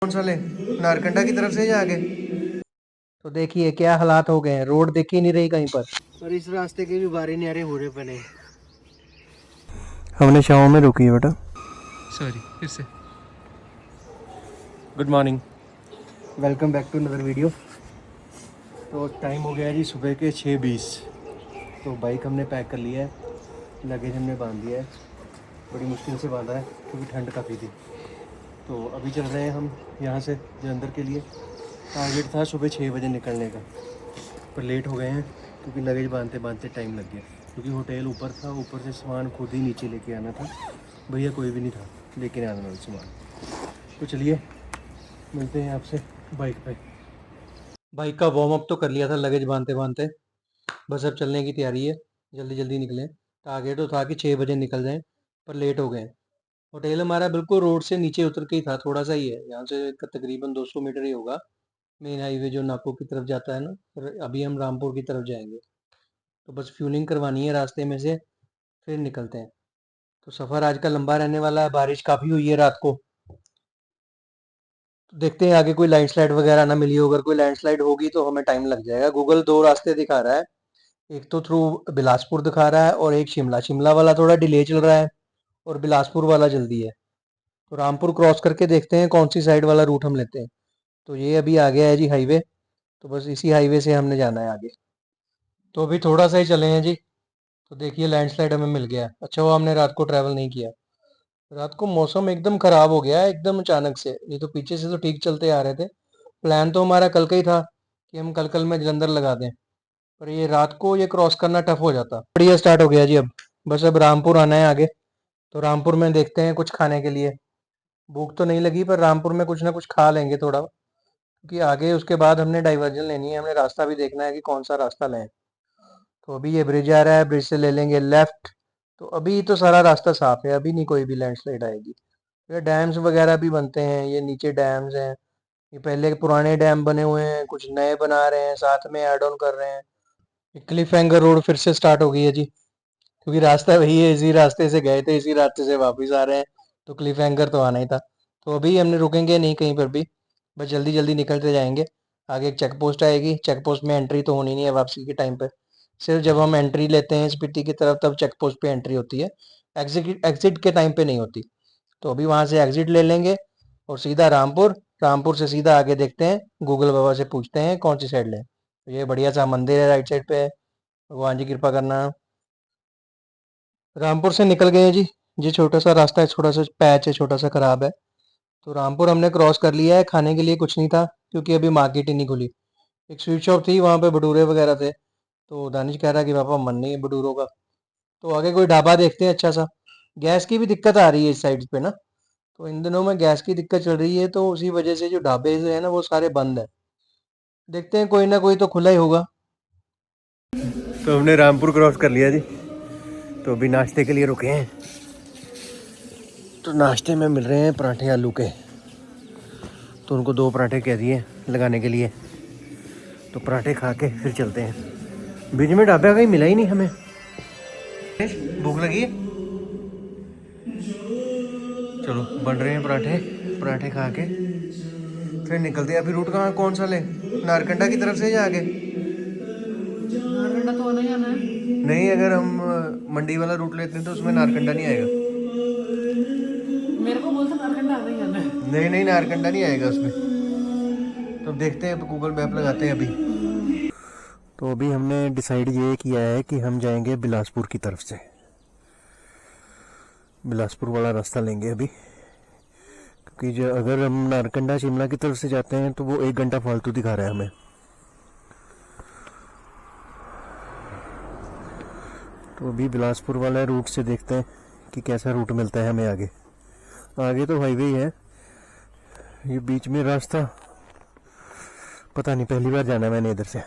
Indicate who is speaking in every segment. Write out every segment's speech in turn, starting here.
Speaker 1: कौन सा ले, नारकंडा की तरफ से या आगे? तो देखिए क्या हालात हो गए हैं, रोड दिख ही नहीं रही कहीं पर, और इस रास्ते के भी बारी न्यारे हो रहे बने। हमने शाम में रुकी है बेटा।
Speaker 2: सॉरी, फिर से। Good morning,
Speaker 1: welcome back to another video. तो टाइम हो गया है जी सुबह के 6:20। तो बाइक हमने पैक कर लिया है, लगेज हमने बांध दिया है, बड़ी मुश्किल से बांधा है क्योंकि ठंड काफ़ी थी। तो अभी चल रहे हैं हम यहाँ से जलंधर के लिए। टारगेट था सुबह 6 बजे निकलने का, पर लेट हो गए हैं क्योंकि लगेज बांधते बांधते टाइम लग गया। क्योंकि होटल ऊपर था, ऊपर से सामान खुद ही नीचे लेके आना था, भैया कोई भी नहीं था लेके आने वाला सामान। तो चलिए मिलते हैं आपसे बाइक पे। बाइक का वार्म अप तो कर लिया था लगेज बांधते बांधते, बस अब चलने की तैयारी है, जल्दी जल्दी निकलें। टारगेट तो था कि 6 बजे निकल जाएं, पर लेट हो गए। होटल हमारा बिल्कुल रोड से नीचे उतर के ही था, थोड़ा सा ही है यहाँ से, तकरीबन 200 मीटर ही होगा मेन हाईवे जो नागपुर की तरफ जाता है ना। पर अभी हम रामपुर की तरफ जाएंगे, तो बस फ्यूलिंग करवानी है रास्ते में से, फिर निकलते हैं। तो सफ़र आज का लंबा रहने वाला है, बारिश काफ़ी हुई है रात को, तो देखते हैं आगे कोई लैंडस्लाइड वगैरह ना मिली हो। अगर कोई लैंडस्लाइड होगी तो हमें टाइम लग जाएगा। गूगल दो रास्ते दिखा रहा है, एक तो थ्रू बिलासपुर दिखा रहा है और एक शिमला। शिमला वाला थोड़ा डिले चल रहा है और बिलासपुर वाला जल्दी है। तो रामपुर क्रॉस करके देखते हैं कौन सी साइड वाला रूट हम लेते हैं। तो ये अभी आ गया है जी हाईवे, तो बस इसी हाईवे से हमने जाना है आगे। तो अभी थोड़ा सा ही चले हैं जी। तो देखिए लैंडस्लाइड हमें मिल गया, अच्छा वो हमने रात को ट्रैवल नहीं किया। रात को मौसम एकदम खराब हो गया है, एकदम अचानक से। ये तो पीछे से तो ठीक चलते आ रहे थे, प्लान तो हमारा कल का ही था कि हम कल कल में जलंधर लगा दें, पर ये रात को ये क्रॉस करना टफ हो जाता। बढ़िया स्टार्ट हो गया जी अब, बस अब रामपुर आना है आगे। तो रामपुर में देखते हैं कुछ खाने के लिए, भूख तो नहीं लगी पर रामपुर में कुछ ना कुछ खा लेंगे थोड़ा, क्योंकि आगे उसके बाद हमने डाइवर्जन लेनी है, हमने रास्ता भी देखना है कि कौन सा रास्ता लें। तो अभी ये ब्रिज आ रहा है, ब्रिज से ले लेंगे लेफ्ट। तो अभी तो सारा रास्ता साफ है, अभी नहीं कोई भी लैंडस्लाइड आएगी। ये डैम्स वगैरह भी बनते हैं, ये नीचे डैम्स हैं, ये पहले पुराने डैम बने हुए हैं, कुछ नए बना रहे हैं, साथ में ऐड ऑन कर रहे हैं। क्लिफ हैंगर रोड फिर से स्टार्ट हो गई है जी, क्योंकि रास्ता वही है, इसी रास्ते से गए थे, इसी रास्ते से वापस आ रहे हैं, तो क्लिफ हैंगर तो आना ही था। तो अभी हमने रुकेंगे नहीं कहीं पर भी, बस जल्दी जल्दी निकलते जाएंगे। आगे एक चेक पोस्ट आएगी, चेक पोस्ट में एंट्री तो होनी नहीं है वापसी के टाइम पे, सिर्फ जब हम एंट्री लेते हैं स्पीति की तरफ तब चेक पोस्ट पे एंट्री होती है, एग्जिट एग्जिट के टाइम पे नहीं होती। तो अभी वहां से एग्जिट ले लेंगे और सीधा रामपुर, रामपुर से सीधा आगे देखते हैं, गूगल बाबा से पूछते हैं कौन सी साइड लें। तो ये बढ़िया सा मंदिर है राइट साइड पे, भगवान जी कृपा करना। रामपुर से निकल गए हैं जी, ये छोटा सा रास्ता है, छोटा सा पैच है, छोटा सा खराब है। तो रामपुर हमने क्रॉस कर लिया है। खाने के लिए कुछ नहीं था क्योंकि अभी मार्केट ही नहीं खुली। एक स्वीट शॉप थी, वहाँ पे भटूरे वगैरह थे, तो दानिश कह रहा कि पापा मन नहीं है भटूरों का, तो आगे कोई ढाबा देखते हैं अच्छा सा। गैस की भी दिक्कत आ रही है इस साइड पे ना, तो इन दिनों में गैस की दिक्कत चल रही है, तो उसी वजह से जो ढाबे जो है ना वो सारे बंद है। देखते हैं कोई ना कोई तो खुला ही होगा। तो हमने रामपुर क्रॉस कर लिया जी, तो अभी नाश्ते के लिए रुके हैं। तो नाश्ते में मिल रहे हैं पराठे आलू के, तो उनको 2 पराठे कह दिए लगाने के लिए, तो पराठे खा के फिर चलते हैं। बीच में ढाबा कहीं मिला ही नहीं हमें। भूख लगी है, चलो बन रहे हैं पराठे, पराठे खा के फिर निकलते हैं। अभी रूट कहाँ कौन सा ले, नारकंडा की तरफ से या आगे?
Speaker 2: नारकंडा तो आना ही आना है।
Speaker 1: नहीं, अगर हम मंडी वाला रूट लेते हैं तो उसमें नारकंडा नहीं आएगा।
Speaker 2: मेरे को बोलते नारकंडा आना ही आना है।
Speaker 1: नहीं नहीं, नारकंडा नहीं आएगा उसमें। तो देखते हैं, गूगल मैप लगाते हैं अभी। तो अभी हमने डिसाइड ये किया है कि हम जाएंगे बिलासपुर की तरफ से, बिलासपुर वाला रास्ता लेंगे अभी, क्योंकि जो अगर हम नारकंडा शिमला की तरफ से जाते हैं तो वो 1 घंटा फालतू दिखा रहा है हमें। तो अभी बिलासपुर वाला रूट से देखते हैं कि कैसा रूट मिलता है हमें आगे। आगे तो हाईवे ही है, ये बीच में रास्ता पता नहीं, पहली बार जाना है मैंने इधर से।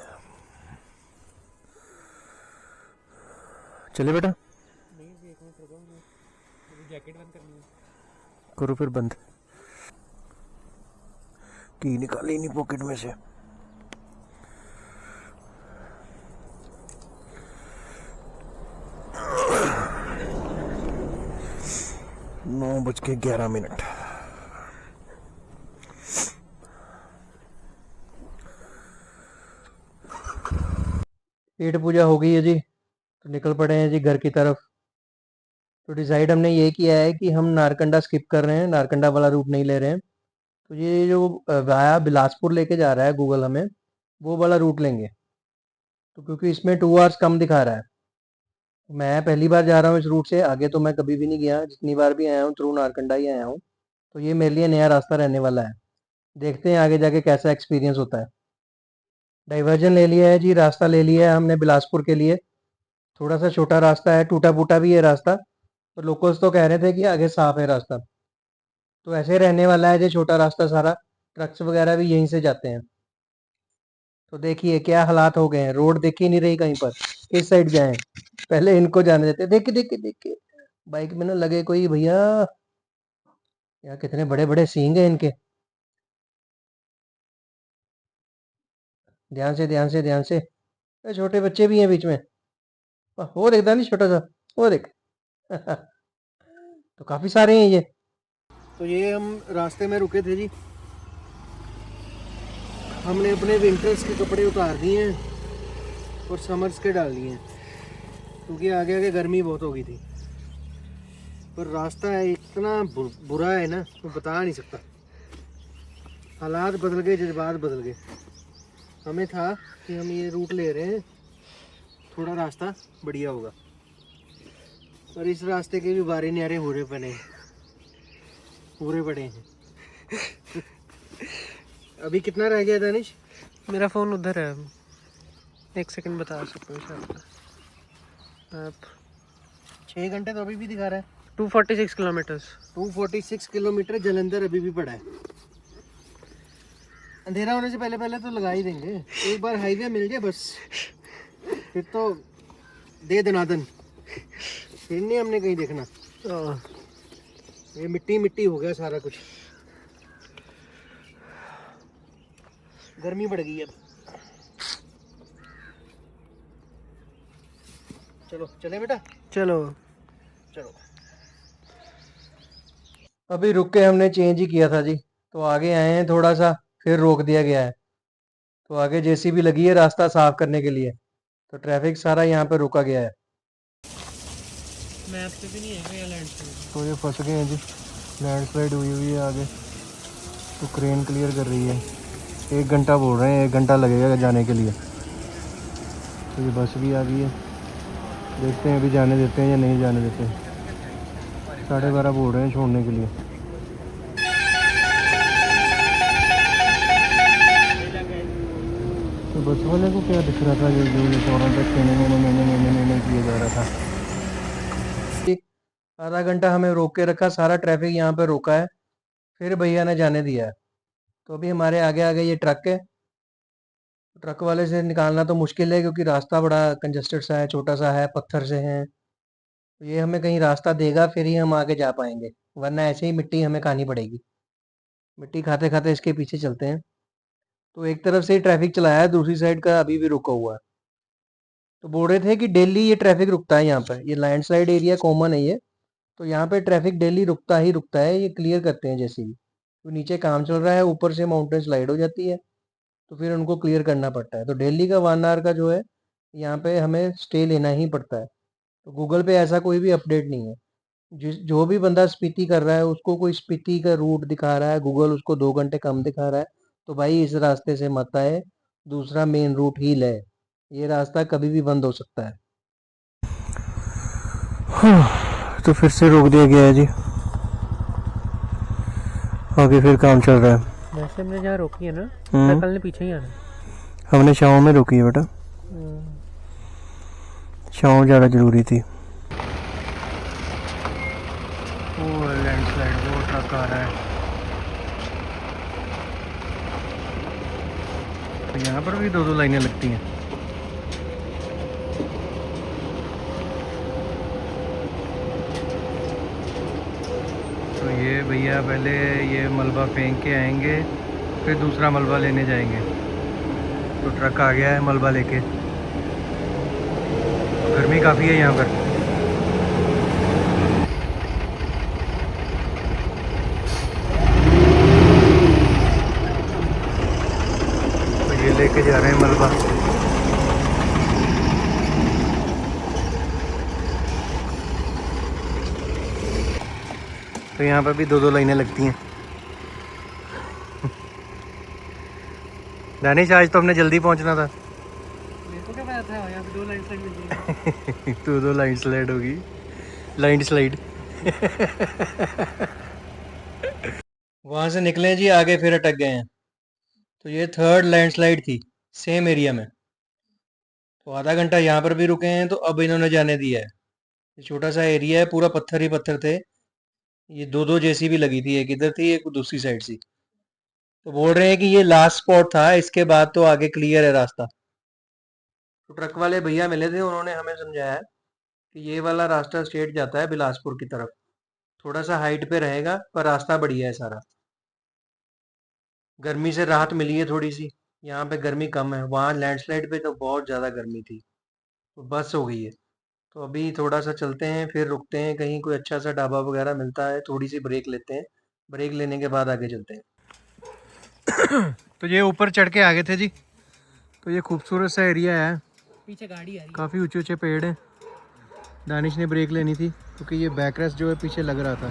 Speaker 1: चले बेटा,
Speaker 2: जैकेट बंद करनी है।
Speaker 1: करो फिर बंद। की निकाली नहीं पॉकेट में से। 9:11। पेट पूजा हो गई है जी, तो निकल पड़े हैं जी घर की तरफ। तो डिसाइड हमने ये किया है कि हम नारकंडा स्किप कर रहे हैं, नारकंडा वाला रूट नहीं ले रहे हैं। तो ये जो वाया बिलासपुर लेके जा रहा है गूगल हमें, वो वाला रूट लेंगे। तो क्योंकि इसमें 2 आवर्स कम दिखा रहा है, मैं पहली बार जा रहा हूँ इस रूट से, आगे तो मैं कभी भी नहीं गया, जितनी बार भी आया हूँ थ्रू नारकंडा ही आया हूँ। तो ये मेरे लिए नया रास्ता रहने वाला है, देखते हैं आगे जाके कैसा एक्सपीरियंस होता है। डाइवर्जन ले लिया है जी, रास्ता ले लिया है हमने बिलासपुर के लिए। थोड़ा सा छोटा रास्ता है, टूटा फूटा भी है रास्ता, तो लोकल्स तो कह रहे थे कि आगे साफ है रास्ता। तो ऐसे रहने वाला है जी छोटा रास्ता सारा, ट्रक्स वगैरह भी यहीं से जाते हैं। तो देखिए क्या हालात हो गए हैं, रोड दिख ही नहीं रही कहीं पर, किस साइड जाएं। पहले इनको जाने देते, देखिए देखिए देखिए बाइक में ना लगे कोई भैया, यार कितने बड़े बड़े सींग हैं इनके। ध्यान से ध्यान से ध्यान से, छोटे बच्चे भी हैं बीच में। वो देखता नहीं छोटा सा, वो देख। तो काफी सारे हैं ये। तो ये हम रास्ते में रुके थे जी, हमने अपने विंटर्स के कपड़े उतार दिए हैं और समर्स के डाल दिए हैं, क्योंकि आगे आगे गर्मी बहुत हो गई थी। पर रास्ता इतना बुरा है ना, मैं बता नहीं सकता। हालात बदल गए, जज्बात बदल गए। हमें था कि हम ये रूट ले रहे हैं, थोड़ा रास्ता बढ़िया होगा, पर इस रास्ते के भी बारे न्यारे पूरे पड़े हैं। अभी कितना रह गया दानिश?
Speaker 2: मेरा फ़ोन उधर है, 1 सेकंड बता सकता हूँ शायद आप।
Speaker 1: 6 घंटे तो अभी भी दिखा रहा है।
Speaker 2: 246 किलोमीटर्स।
Speaker 1: 246 किलोमीटर जलंधर अभी भी पड़ा है। अंधेरा होने से पहले पहले तो लगा ही देंगे, एक बार हाईवे मिल जाए बस, फिर तो दे दनादन, फिर नहीं हमने कहीं देखना। ये मिट्टी मिट्टी हो गया सारा कुछ, गर्मी बढ़ गई अब। चलो चले बेटा,
Speaker 2: चलो।
Speaker 1: चलो। अभी रुक के हमने चेंज ही किया था जी, तो आगे आए हैं थोड़ा सा, फिर रोक दिया गया है। तो आगे जेसीबी लगी है रास्ता साफ करने के लिए, तो ट्रैफिक सारा यहाँ पे रुका गया है।
Speaker 2: मैप पे भी नहीं है लैंडस्लाइड।
Speaker 1: तो ये फंस गए हैं जी, लैंडस्लाइड हुई है आगे, तो क्रेन क्लियर कर रही है। 1 घंटा बोल रहे हैं, 1 घंटा लगेगा जाने के लिए। तो ये बस भी आ गई है, देखते हैं अभी जाने देते हैं या नहीं जाने देते हैं। 12:30 बोल रहे हैं छोड़ने के लिए। तो बस वाले को क्या दिख रहा था, ये जो ये फौरन तक मैंने किया जा रहा था। एक आधा घंटा हमें रोक के रखा, सारा ट्रैफिक यहाँ पे रोका है, फिर भैया ने जाने दिया है। तो अभी हमारे आगे आगे ये ट्रक है, ट्रक वाले से निकालना तो मुश्किल है, क्योंकि रास्ता बड़ा कंजस्टेड सा है, छोटा सा है, पत्थर से है। तो ये हमें कहीं रास्ता देगा फिर ही हम आगे जा पाएंगे, वरना ऐसे ही मिट्टी हमें खानी पड़ेगी। मिट्टी खाते खाते इसके पीछे चलते हैं। तो एक तरफ से ही ट्रैफिक चलाया है, दूसरी साइड का अभी भी रुका हुआ है। तो बोल रहे थे कि डेली ये ट्रैफिक रुकता है यहाँ पर, ये लैंडस्लाइड एरिया कॉमन है ये, तो यहाँ पे ट्रैफिक डेली रुकता ही रुकता है, ये क्लियर करते हैं जैसे ही। तो नीचे काम चल रहा है, ऊपर से माउंटेन स्लाइड हो जाती है, तो फिर उनको क्लियर करना पड़ता है। तो डेली का 1 आवर का जो है यहाँ पे हमें स्टे लेना ही पड़ता है। तो गूगल पे ऐसा कोई भी अपडेट नहीं है, जो भी बंदा स्पीति कर रहा है उसको कोई स्पीति का रूट दिखा रहा है, गूगल उसको 2 घंटे कम दिखा रहा है, तो भाई इस रास्ते से मत आए, दूसरा मेन रूट ही ले, ये रास्ता कभी भी बंद हो सकता है। तो फिर से रोक दिया गया है जी, आगे फिर काम चल रहा है।
Speaker 2: वैसे हमने जहाँ रोकी है ना, कल ने पीछे ही आना।
Speaker 1: हमने शाम में रोकी है बेटा, शाम ज़्यादा ज़रूरी थी। वो लैंडस्लाइड, वो ट्रक आ रहा है। तो यहाँ पर भी 2-2 लाइनें लगती हैं। तो ये भैया पहले ये मलबा फेंक के आएंगे, फिर दूसरा मलबा लेने जाएंगे। तो ट्रक आ गया है मलबा लेके। गर्मी काफ़ी है यहाँ पर। तो ये लेके जा रहे हैं मलबा। तो यहाँ पर भी 2-2 लाइनें लगती हैं। दानिश आज तो हमने जल्दी पहुँचना था।
Speaker 2: मेरे को क्या पता था यहाँ पे 2 लाइन स्लाइड मिल जाएगी।
Speaker 1: 2-2 लाइन स्लाइड होगी, लाइन स्लाइड। वहाँ से निकले जी, आगे फिर अटक गए हैं। तो ये 3rd लैंडस्लाइड थी सेम एरिया में। तो आधा घंटा यहाँ पर भी रुके हैं, तो अब इन्होंने जाने दिया है। ये छोटा सा एरिया है, पूरा पत्थर ही पत्थर थे। ये 2-2 जेसीबी लगी थी, एक इधर थी एक दूसरी साइड से। तो बोल रहे हैं कि ये लास्ट स्पॉट था, इसके बाद तो आगे क्लियर है रास्ता। तो ट्रक वाले भैया मिले थे, उन्होंने हमें समझाया कि ये वाला रास्ता स्ट्रेट जाता है बिलासपुर की तरफ। थोड़ा सा हाइट पे रहेगा पर रास्ता बढ़िया है सारा। गर्मी से राहत मिली है थोड़ी सी, यहाँ पे गर्मी कम है। वहाँ लैंडस्लाइड पे तो बहुत ज़्यादा गर्मी थी, तो बस हो गई है। तो अभी थोड़ा सा चलते हैं, फिर रुकते हैं कहीं, कोई अच्छा सा ढाबा वगैरह मिलता है, थोड़ी सी ब्रेक लेते हैं। ब्रेक लेने के बाद आगे चलते हैं। तो ये ऊपर चढ़ के आ गए थे जी। तो ये खूबसूरत सा एरिया है,
Speaker 2: पीछे गाड़ी आ रही है।
Speaker 1: काफ़ी ऊंचे ऊंचे पेड़ हैं। दानिश ने ब्रेक लेनी थी क्योंकि ये बैकरेस्ट जो है पीछे लग रहा था,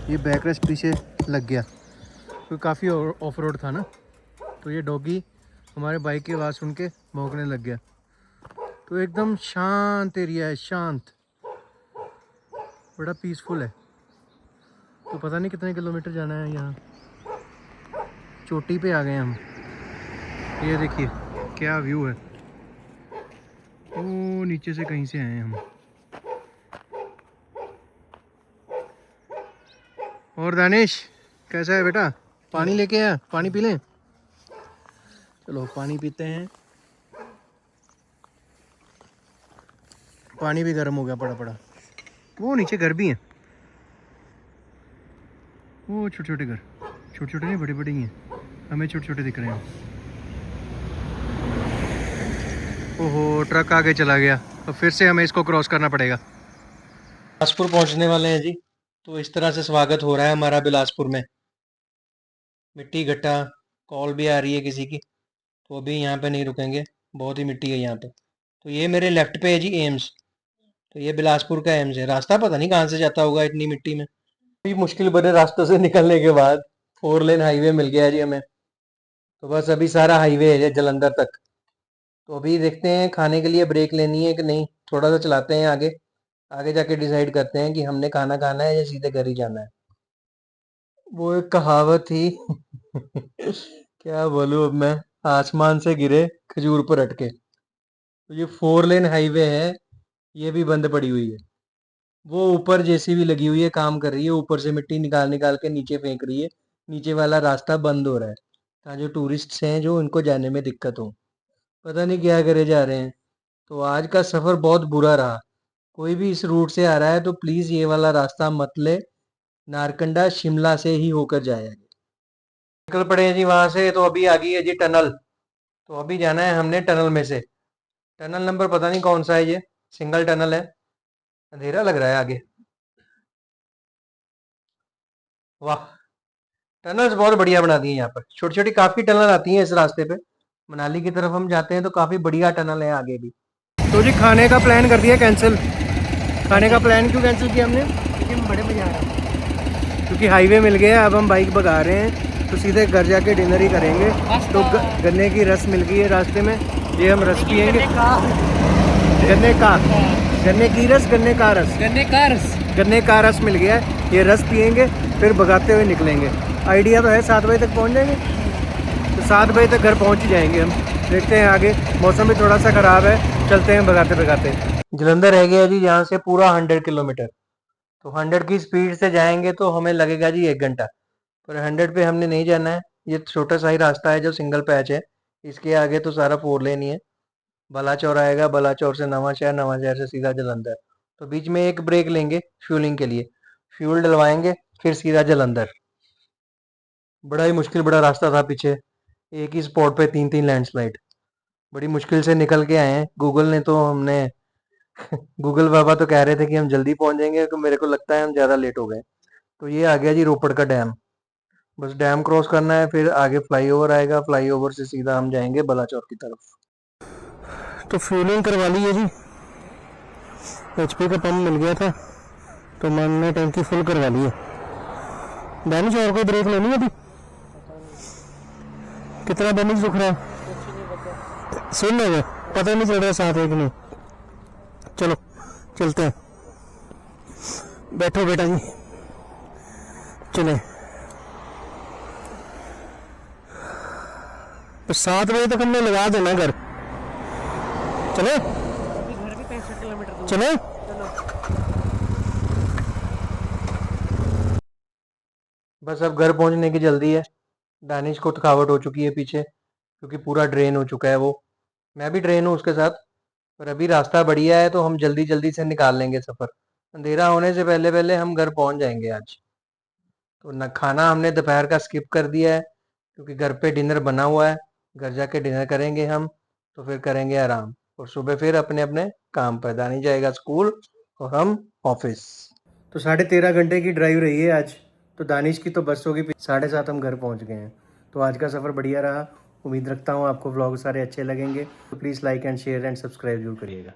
Speaker 1: ये बैकरेस्ट पीछे लग गया क्योंकि काफ़ी ऑफ रोड था ना। तो ये डॉगी हमारे बाइक की आवाज़ सुन के भौंकने लग गया। तो एकदम शांत एरिया है, शांत, बड़ा पीसफुल है। तो पता नहीं कितने किलोमीटर जाना है, यहाँ चोटी पे आ गए हम। ये देखिए क्या व्यू है, वो नीचे से कहीं से आए हैं हम। और दानिश कैसा है बेटा? पानी लेके आया, पानी पी लें? चलो पानी पीते हैं। पानी भी गर्म हो गया पड़ा पड़ा। वो नीचे घर भी हैं, वो छोटे छोटे घर, छोटे छोटे नहीं बड़े बड़े ही हैं, हमें छोटे छोटे दिख रहे हैं। ओहो ट्रक आगे चला गया, तो फिर से हमें इसको क्रॉस करना पड़ेगा। बिलासपुर पहुंचने वाले हैं जी। तो इस तरह से स्वागत हो रहा है हमारा बिलासपुर में। मिट्टी घट्टा कॉल भी आ रही है किसी की, तो अभी यहाँ पे नहीं रुकेंगे, बहुत ही मिट्टी है यहाँ पे। तो ये मेरे लेफ्ट पे है जी एम्स। तो ये बिलासपुर का एम्स है। रास्ता पता नहीं कहाँ से जाता होगा इतनी मिट्टी में। भी मुश्किल भरे रास्तों से निकलने के बाद 4 लेन हाईवे मिल गया जी हमें। तो बस अभी सारा हाईवे है जलंधर तक। तो अभी देखते हैं खाने के लिए ब्रेक लेनी है कि नहीं, थोड़ा सा चलाते हैं आगे, आगे जाके डिसाइड करते हैं कि हमने खाना खाना है या सीधे घर ही जाना है। वो एक कहावत थी क्या बोलूं अब मैं, आसमान से गिरे खजूर पर अटके। तो ये 4 लेन हाईवे है, ये भी बंद पड़ी हुई है। वो ऊपर जेसीबी लगी हुई है, काम कर रही है, ऊपर से मिट्टी निकाल निकाल के नीचे फेंक रही है। नीचे वाला रास्ता बंद हो रहा है, ताकि जो टूरिस्ट्स हैं जो उनको जाने में दिक्कत हो। पता नहीं क्या करे जा रहे हैं। तो आज का सफ़र बहुत बुरा रहा। कोई भी इस रूट से आ रहा है तो प्लीज़ ये वाला रास्ता मत ले, नारकंडा शिमला से ही होकर जाए। निकल पड़े हैं जी वहाँ से। तो अभी आ गई है जी टनल। तो अभी जाना है हमने टनल में से। टनल नंबर पता नहीं कौन सा है, ये सिंगल टनल है, अंधेरा लग रहा है आगे। वाह, टनल्स बहुत बढ़िया बना दी है यहाँ पर, छोटी छोटी काफ़ी टनल आती हैं इस रास्ते पे। मनाली की तरफ हम जाते हैं तो काफ़ी बढ़िया टनल है आगे भी। तो जी खाने का प्लान कर दिया कैंसिल। खाने का प्लान क्यों कैंसिल किया हमने?
Speaker 2: लेकिन बड़े मजा आ रहा है।
Speaker 1: क्योंकि हाईवे मिल गया, अब हम बाइक भगा रहे हैं, तो सीधे घर जाके डिनर ही करेंगे। तो गन्ने की रस मिल गई है रास्ते में, ये हम रस पियेंगे। गन्ने की रस, गन्ने का रस, गन्ने का रस मिल गया है, ये रस पियेंगे, फिर भगाते हुए निकलेंगे। आइडिया तो है 7 बजे तक पहुंच जाएंगे, तो 7 बजे तक घर पहुंच ही जाएंगे हम। देखते हैं आगे, मौसम भी थोड़ा सा ख़राब है, चलते हैं भगाते भगाते। जलंधर रह गया जी यहाँ से पूरा 100 किलोमीटर। तो 100 की स्पीड से जाएंगे तो हमें लगेगा जी 1 घंटा, पर 100 पे हमने नहीं जाना है। ये छोटा सा ही रास्ता है जो सिंगल पैच है, इसके आगे तो सारा 4 लेन ही है। बलाचौर आएगा, बलाचौर से नवांशहर, नवांशहर से सीधा जलंधर। तो बीच में एक ब्रेक लेंगे फ्यूलिंग के लिए, फ्यूल डलवाएंगे, फिर सीधा जलंधर। बड़ा ही मुश्किल बड़ा रास्ता था पीछे, एक ही स्पॉट पे 3-3 लैंडस्लाइड। बड़ी मुश्किल से निकल के आए हैं। गूगल ने तो हमने गूगल बाबा तो कह रहे थे कि हम जल्दी पहुंच जाएंगे, तो मेरे को लगता है हम ज़्यादा लेट हो गए। तो ये आ गया जी रोपड़ का डैम। बस डैम क्रॉस करना है, फिर आगे फ्लाईओवर आएगा, फ्लाईओवर से सीधा हम जाएंगे बलाचौर की तरफ। तो फ्यूलिंग करवा ली है जी, एचपी का पंप मिल गया था, तो मन ने टैंकी फुल करवा ली है। डैनिश और कोई ब्रेक लेनी है अभी? कितना डैमेज दुख रहा है? सुन ले पता नहीं चल रहा साथ है कि नहीं। चलो चलते हैं, बैठो बेटा जी, चले। 7 बजे तक हमने लगा देना घर। चले
Speaker 2: घर भी 65 किलोमीटर दूर।
Speaker 1: चले। बस अब घर पहुंचने की जल्दी है। दानिश को थकावट हो चुकी है पीछे, क्योंकि पूरा ड्रेन हो चुका है वो। मैं भी ड्रेन हूँ उसके साथ, पर अभी रास्ता बढ़िया है तो हम जल्दी जल्दी से निकाल लेंगे सफ़र। अंधेरा होने से पहले पहले हम घर पहुंच जाएंगे आज। तो न खाना हमने दोपहर का स्किप कर दिया है, क्योंकि घर पे डिनर बना हुआ है। घर जाके डिनर करेंगे हम, तो फिर करेंगे आराम, और सुबह फिर अपने अपने काम पर। दानी जाएगा स्कूल और हम ऑफिस। तो 13.5 घंटे की ड्राइव रही है आज। तो दानिश की तो बस होगी, 7:30 हम घर पहुंच गए हैं। तो आज का सफ़र बढ़िया रहा। उम्मीद रखता हूँ आपको व्लॉग सारे अच्छे लगेंगे। तो please like and share and subscribe जरूर करिएगा।